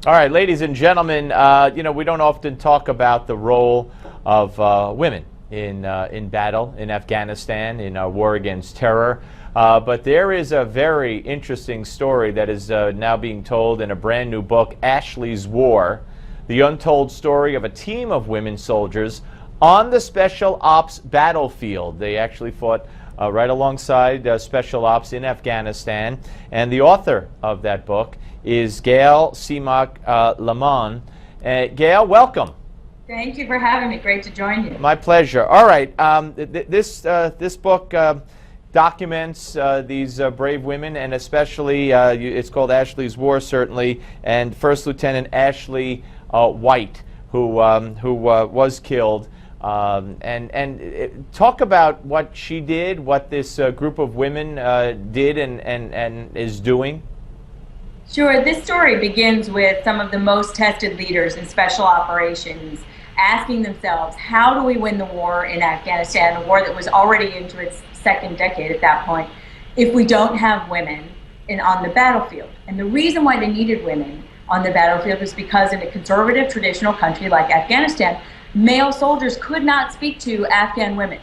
All right, ladies and gentlemen, we don't often talk about the role of women in battle in Afghanistan, in our war against terror. But there is a very interesting story that is now being told in a brand new book, Ashley's War, the untold story of a team of women soldiers on the Special Ops battlefield. They actually fought right alongside Special Ops in Afghanistan. And the author of that book is Gayle Tzemach Lemmon. Gayle, welcome. Thank you for having me. Great to join you. My pleasure. All right. This book documents these brave women, and especially it's called Ashley's War, certainly, and First Lieutenant Ashley White, who was killed. And talk about what she did, what this group of women did and is doing. Sure. This story begins with some of the most tested leaders in special operations asking themselves, how do we win the war in Afghanistan, a war that was already into its second decade at that point, if we don't have women on the battlefield? And the reason why they needed women on the battlefield is because in a conservative, traditional country like Afghanistan, male soldiers could not speak to Afghan women.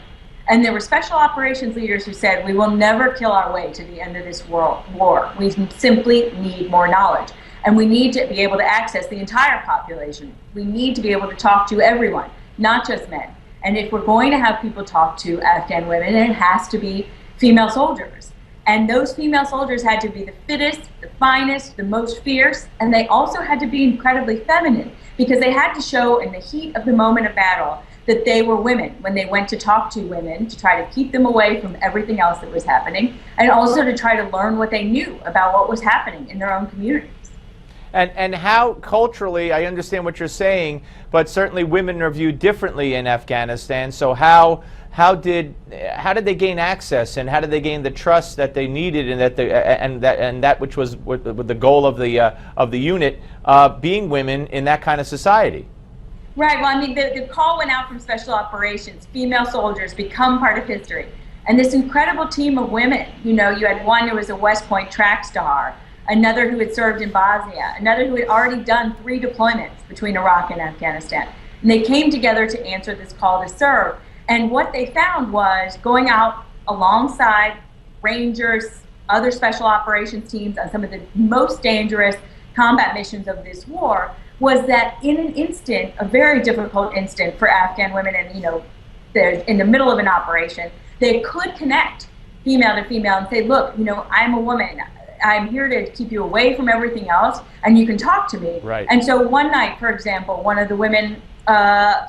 And there were special operations leaders who said, we will never kill our way to the end of this war. We simply need more knowledge. And we need to be able to access the entire population. We need to be able to talk to everyone, not just men. And if we're going to have people talk to Afghan women, it has to be female soldiers. And those female soldiers had to be the fittest, the finest, the most fierce, and they also had to be incredibly feminine, because they had to show in the heat of the moment of battle that they were women when they went to talk to women, to try to keep them away from everything else that was happening, and also to try to learn what they knew about what was happening in their own communities. And how culturally, I understand what you're saying, but certainly women are viewed differently in Afghanistan. So how did they gain access, and how did they gain the trust that they needed, and that which was with the goal of the unit being women in that kind of society? Right. Well, I mean, the call went out from Special Operations: female soldiers become part of history. And this incredible team of women. You had one who was a West Point track star, another who had served in Bosnia, another who had already done 3 deployments between Iraq and Afghanistan. And they came together to answer this call to serve. And what they found was, going out alongside Rangers, other special operations teams on some of the most dangerous combat missions of this war, was that in an instant, a very difficult instant for Afghan women, and they're in the middle of an operation, they could connect female to female and say, look, I'm a woman. I'm here to keep you away from everything else, and you can talk to me. Right. And so one night, for example, one of the women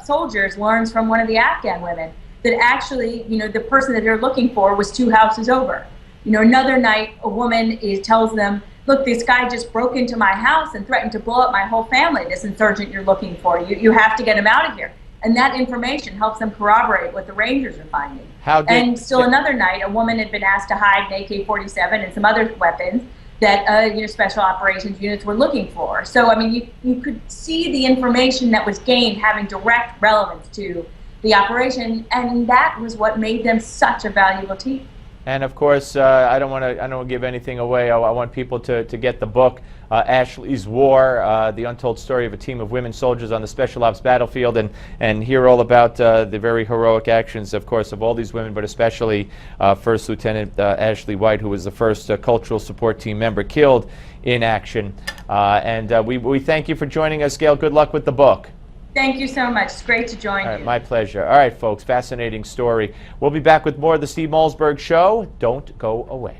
soldiers learns from one of the Afghan women that actually, the person that they're looking for was 2 houses over. Another night, a woman tells them, look, this guy just broke into my house and threatened to blow up my whole family, this insurgent you're looking for. You have to get him out of here. And that information helps them corroborate what the Rangers are finding. And still another night, a woman had been asked to hide an AK-47 and some other weapons that special operations units were looking for. So, I mean, you could see the information that was gained having direct relevance to the operation, and that was what made them such a valuable team. And of course, I don't want to give anything away. I want people to get the book, Ashley's War, the untold story of a team of women soldiers on the Special Ops battlefield, and hear all about the very heroic actions, of course, of all these women, but especially First Lieutenant Ashley White, who was the first cultural support team member killed in action. We thank you for joining us, Gayle. Good luck with the book. Thank you so much. It's great to join you. My pleasure. All right, folks, fascinating story. We'll be back with more of the Steve Malzberg Show. Don't go away.